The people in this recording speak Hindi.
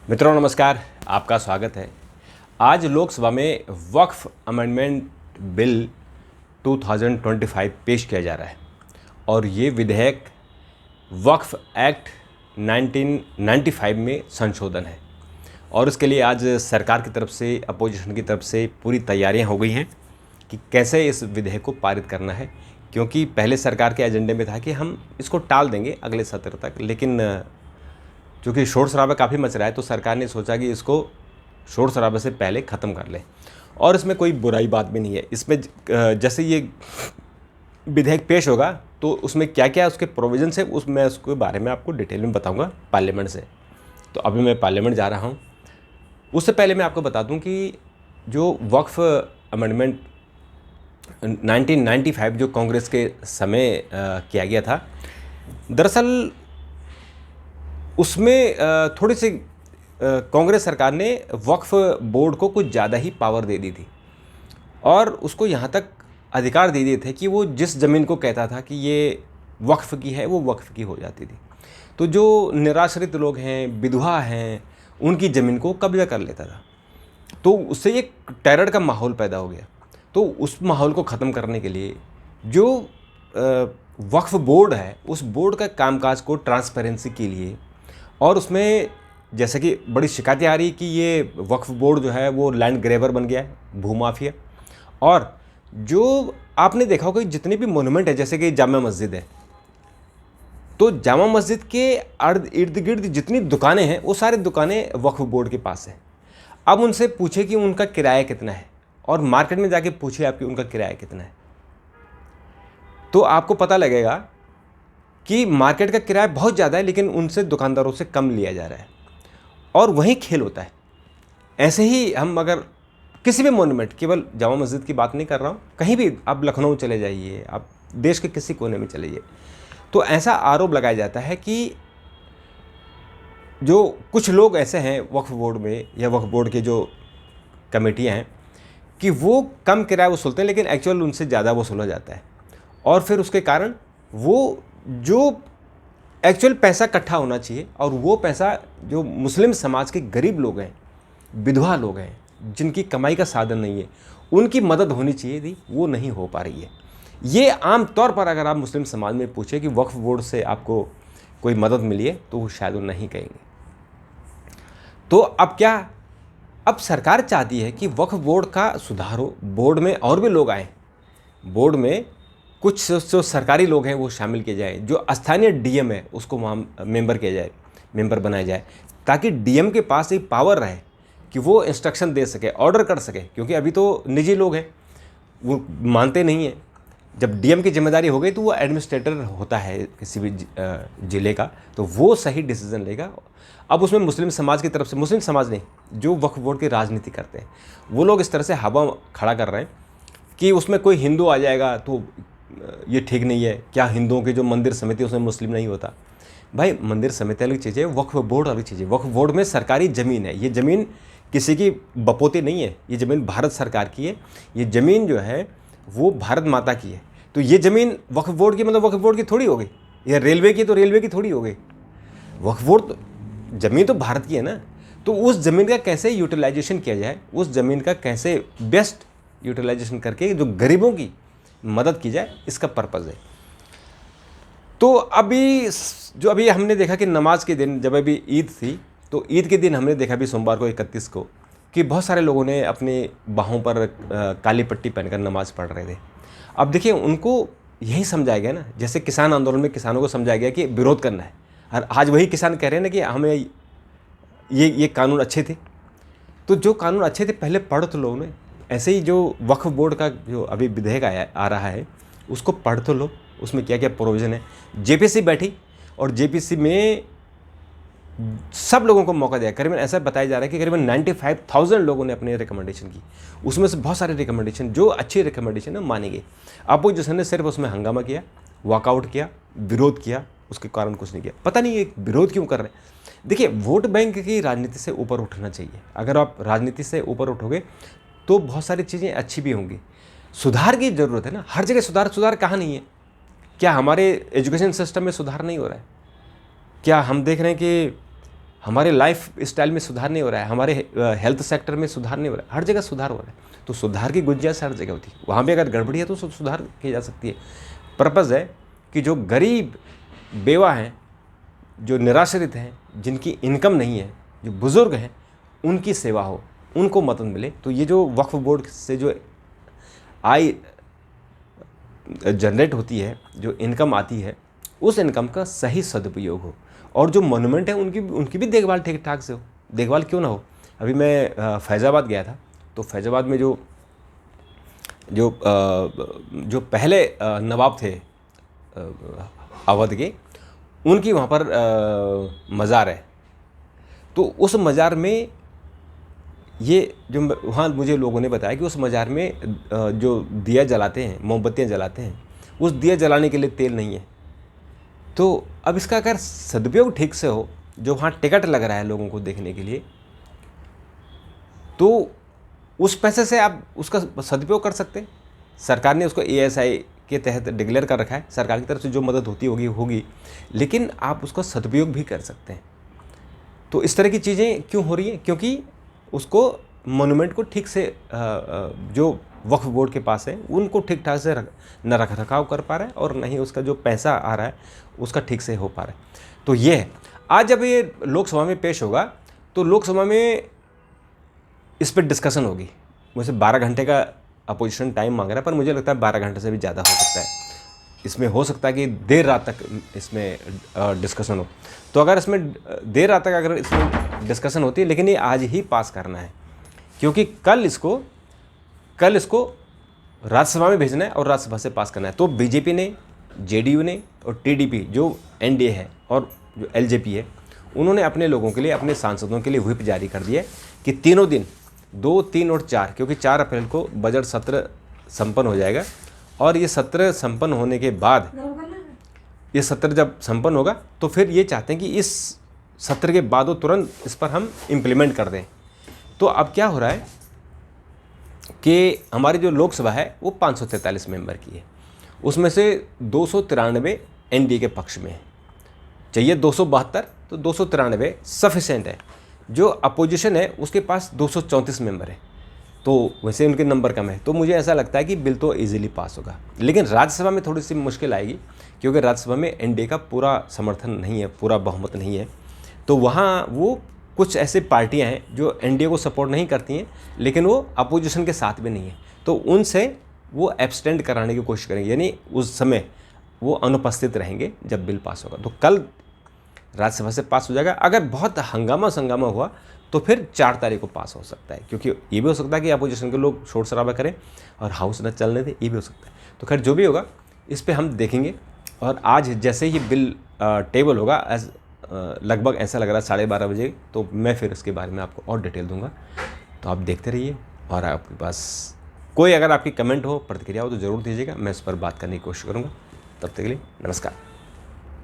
मित्रों नमस्कार, आपका स्वागत है। आज लोकसभा में वक्फ अमेंडमेंट बिल 2025 पेश किया जा रहा है और ये विधेयक वक्फ एक्ट 1995 में संशोधन है और उसके लिए आज सरकार की तरफ से, अपोजिशन की तरफ से पूरी तैयारियां हो गई हैं कि कैसे इस विधेयक को पारित करना है। क्योंकि पहले सरकार के एजेंडे में था कि हम इसको टाल देंगे अगले सत्र तक, लेकिन चूँकि शोर शराबा काफ़ी मच रहा है तो सरकार ने सोचा कि इसको शोर शराबे से पहले ख़त्म कर लें। और इसमें कोई बुराई बात भी नहीं है। इसमें जैसे ये विधेयक पेश होगा तो उसमें क्या क्या उसके प्रोविजंस है, उसमें उसके बारे में आपको डिटेल में बताऊंगा पार्लियामेंट से। तो अभी मैं पार्लियामेंट जा रहा हूं। उससे पहले मैं आपको बता दूं कि जो वक्फ अमेंडमेंट 1995 जो कांग्रेस के समय किया गया था, दरअसल उसमें थोड़ी सी कांग्रेस सरकार ने वक्फ बोर्ड को कुछ ज़्यादा ही पावर दे दी थी और उसको यहाँ तक अधिकार दे दिए थे कि वो जिस ज़मीन को कहता था कि ये वक्फ की है, वो वक्फ की हो जाती थी। तो जो निराश्रित लोग हैं, विधवा हैं, उनकी ज़मीन को कब्जा कर लेता था। तो उससे एक टेरर का माहौल पैदा हो गया। तो उस माहौल को ख़त्म करने के लिए जो वक्फ बोर्ड है, उस बोर्ड का कामकाज को ट्रांसपेरेंसी के लिए, और उसमें जैसे कि बड़ी शिकायतें आ रही कि ये वक्फ बोर्ड जो है वो लैंड ग्रेबर बन गया है, भूमाफिया। और जो आपने देखा होगा कि जितने भी मोनूमेंट है, जैसे कि जामा मस्जिद है, तो जामा मस्जिद के इर्द गिर्द जितनी दुकानें हैं वो सारी दुकानें वक्फ बोर्ड के पास हैं। अब उनसे पूछे कि उनका किराया कितना है और मार्केट में जाके पूछे आपकी उनका किराया कितना है, तो आपको पता लगेगा कि मार्केट का किराया बहुत ज़्यादा है लेकिन उनसे दुकानदारों से कम लिया जा रहा है। और वहीं खेल होता है। ऐसे ही हम अगर किसी भी मोन्यूमेंट, केवल जामा मस्जिद की बात नहीं कर रहा हूँ, कहीं भी आप लखनऊ चले जाइए, आप देश के किसी कोने में चले जाइए, तो ऐसा आरोप लगाया जाता है कि जो कुछ लोग ऐसे हैं वक्फ बोर्ड में या वक्फ बोर्ड के जो कमेटियाँ हैं कि वो कम किराया वसूलते हैं लेकिन एक्चुअल उनसे ज़्यादा वसूला जाता है। और फिर उसके कारण वो जो एक्चुअल पैसा इकट्ठा होना चाहिए और वो पैसा जो मुस्लिम समाज के गरीब लोग हैं, विधवा लोग हैं, जिनकी कमाई का साधन नहीं है, उनकी मदद होनी चाहिए थी, वो नहीं हो पा रही है। ये आम तौर पर अगर आप मुस्लिम समाज में पूछे कि वक्फ बोर्ड से आपको कोई मदद मिली है तो वो शायद वो नहीं कहेंगे। तो अब क्या, अब सरकार चाहती है कि वक्फ बोर्ड का सुधार हो, बोर्ड में और भी लोग आए, बोर्ड में कुछ जो सरकारी लोग हैं वो शामिल किए जाए, जो स्थानीय डीएम है उसको वहाँ मेंबर किया जाए, मेंबर बनाया जाए, ताकि डीएम के पास एक पावर रहे कि वो इंस्ट्रक्शन दे सके, ऑर्डर कर सके। क्योंकि अभी तो निजी लोग हैं, वो मानते नहीं हैं। जब डीएम की जिम्मेदारी हो गई तो वो एडमिनिस्ट्रेटर होता है किसी भी ज़िले का, तो वो सही डिसीजन लेगा। अब उसमें मुस्लिम समाज की तरफ से, मुस्लिम समाज नहीं, जो वक्फ बोर्ड की राजनीति करते हैं, वो लोग इस तरह से हवा खड़ा कर रहे हैं कि उसमें कोई हिंदू आ जाएगा तो ये ठीक नहीं है। क्या हिंदुओं की जो मंदिर समिति उसमें मुस्लिम नहीं होता? भाई, मंदिर समिति अलग चीज़ है, वक्फ बोर्ड अलग चीज़ है। वक्फ बोर्ड में सरकारी ज़मीन है, ये ज़मीन किसी की बपोती नहीं है, ये ज़मीन भारत सरकार की है। ये ज़मीन जो है वो भारत माता की है। तो ये ज़मीन वक्फ बोर्ड की, मतलब वक्फ बोर्ड की थोड़ी हो गई, या रेलवे की तो रेलवे की थोड़ी हो गई। वक्फ बोर्ड ज़मीन तो भारत की है ना। तो उस ज़मीन का कैसे यूटिलाइजेशन किया जाए, उस ज़मीन का कैसे बेस्ट यूटिलाइजेशन करके जो गरीबों की मदद की जाए, इसका पर्पज़ है। तो अभी हमने देखा कि नमाज के दिन, जब अभी ईद थी, तो ईद के दिन हमने देखा भी सोमवार को 31 को, कि बहुत सारे लोगों ने अपने बाहों पर काली पट्टी पहनकर नमाज पढ़ रहे थे। अब देखिए, उनको यही समझाया गया ना, जैसे किसान आंदोलन में किसानों को समझाया गया कि विरोध करना है, और आज वही किसान कह रहे हैं ना कि हमें ये कानून अच्छे थे। तो जो कानून अच्छे थे पहले पढ़ तो लो ने। ऐसे ही जो वक्फ बोर्ड का जो अभी विधेयक आ रहा है, उसको पढ़ तो लो, उसमें क्या क्या प्रोविज़न है। जेपीसी बैठी और जेपीसी में सब लोगों को मौका दिया। करीबन ऐसा बताया जा रहा है कि करीबन 95,000 लोगों ने अपने रिकमेंडेशन की। उसमें से बहुत सारे रिकमेंडेशन, जो अच्छी रिकमेंडेशन है, मानी गई। अपोजिशन ने सिर्फ उसमें हंगामा किया, वॉकआउट किया, विरोध किया, उसके कारण कुछ नहीं किया। पता नहीं ये विरोध क्यों कर रहे हैं। देखिए, वोट बैंक की राजनीति से ऊपर उठना चाहिए। अगर आप राजनीति से ऊपर उठोगे तो बहुत सारी चीज़ें अच्छी भी होंगी। सुधार की ज़रूरत है ना, हर जगह सुधार कहाँ नहीं है? क्या हमारे एजुकेशन सिस्टम में सुधार नहीं हो रहा है? क्या हम देख रहे हैं कि हमारे लाइफ स्टाइल में सुधार नहीं हो रहा है, हमारे हेल्थ सेक्टर में सुधार नहीं हो रहा है, हर जगह सुधार हो रहा है। तो सुधार की गुंजाइश हर जगह होती है, वहाँ भी अगर गड़बड़ी है तो सुधार की जा सकती है। पर्पज़ है कि जो गरीब बेवा हैं, जो निराश्रित हैं, जिनकी इनकम नहीं है, जो बुज़ुर्ग हैं, उनकी सेवा हो, उनको मदद मिले। तो ये जो वक्फ बोर्ड से जो आय जनरेट होती है, जो इनकम आती है, उस इनकम का सही सदुपयोग हो, और जो मोनूमेंट है उनकी भी देखभाल ठीक ठाक से हो। देखभाल क्यों ना हो? अभी मैं फैज़ाबाद गया था, तो फैज़ाबाद में जो पहले नवाब थे अवध के, उनकी वहाँ पर मज़ार है। तो उस मज़ार में ये जो वहाँ मुझे लोगों ने बताया कि उस मज़ार में जो दिया जलाते हैं, मोमबत्तियाँ जलाते हैं, उस दिया जलाने के लिए तेल नहीं है। तो अब इसका अगर सदुपयोग ठीक से हो, जो वहाँ टिकट लग रहा है लोगों को देखने के लिए, तो उस पैसे से आप उसका सदुपयोग कर सकते हैं। सरकार ने उसको ASI के तहत डिक्लेयर कर रखा है, सरकार की तरफ से जो मदद होती होगी, लेकिन आप उसका सदुपयोग भी कर सकते हैं। तो इस तरह की चीज़ें क्यों हो रही हैं? क्योंकि उसको मोनूमेंट को ठीक से जो वक्फ बोर्ड के पास है, उनको ठीक ठाक से न रख रखाव कर पा रहा है, और न ही उसका जो पैसा आ रहा है उसका ठीक से हो पा रहा है। तो ये है, आज जब ये लोकसभा में पेश होगा तो लोकसभा में इस पर डिस्कशन होगी। वैसे 12 घंटे का अपोजिशन टाइम मांग रहा है, पर मुझे लगता है 12 घंटे से भी ज़्यादा हो सकता है। इसमें हो सकता है कि देर रात तक इसमें डिस्कशन हो। तो अगर इसमें देर रात तक अगर इसमें डिस्कशन होती है, लेकिन ये आज ही पास करना है, क्योंकि कल इसको राज्यसभा में भेजना है और राज्यसभा से पास करना है। तो बीजेपी ने, JDU ने और TDP जो NDA है और जो LJP है, उन्होंने अपने लोगों के लिए, अपने सांसदों के लिए व्हिप जारी कर दिया कि तीनों दिन 2, 3 और 4, क्योंकि 4 अप्रैल को बजट सत्र संपन्न हो जाएगा, और ये सत्र संपन्न होने के बाद, ये सत्र जब संपन्न होगा तो फिर ये चाहते हैं कि इस सत्र के बाद वो तुरंत इस पर हम इम्प्लीमेंट कर दें। तो अब क्या हो रहा है कि हमारी जो लोकसभा है वो 543 मेंबर की है, उसमें से 293 NDA के पक्ष में है। चाहिए 272, तो 293 सफिशेंट है। जो अपोजिशन है उसके पास 234 मेंबर है, तो वैसे उनके नंबर कम है। तो मुझे ऐसा लगता है कि बिल तो इजीली पास होगा, लेकिन राज्यसभा में थोड़ी सी मुश्किल आएगी, क्योंकि राज्यसभा में NDA का पूरा समर्थन नहीं है, पूरा बहुमत नहीं है। तो वहाँ वो कुछ ऐसे पार्टियां हैं जो NDA को सपोर्ट नहीं करती हैं, लेकिन वो अपोजिशन के साथ भी नहीं है, तो उनसे वो एब्सटेंड कराने की कोशिश करेंगे, यानी उस समय वो अनुपस्थित रहेंगे जब बिल पास होगा। तो कल राज्यसभा से पास हो जाएगा। अगर बहुत हंगामा संगामा हुआ तो फिर 4 तारीख को पास हो सकता है, क्योंकि ये भी हो सकता है कि अपोजिशन के लोग शोर शराबा करें और हाउस न चलने दें, ये भी हो सकता है। तो खैर जो भी होगा इस पर हम देखेंगे, और आज जैसे ही बिल टेबल होगा, लगभग ऐसा लग रहा है 12:30 बजे, तो मैं फिर इसके बारे में आपको और डिटेल दूंगा। तो आप देखते रहिए, और आपके पास कोई अगर आपकी कमेंट हो, प्रतिक्रिया हो, तो ज़रूर दीजिएगा, मैं इस पर बात करने की कोशिश करूँगा। तब तक के लिए नमस्कार।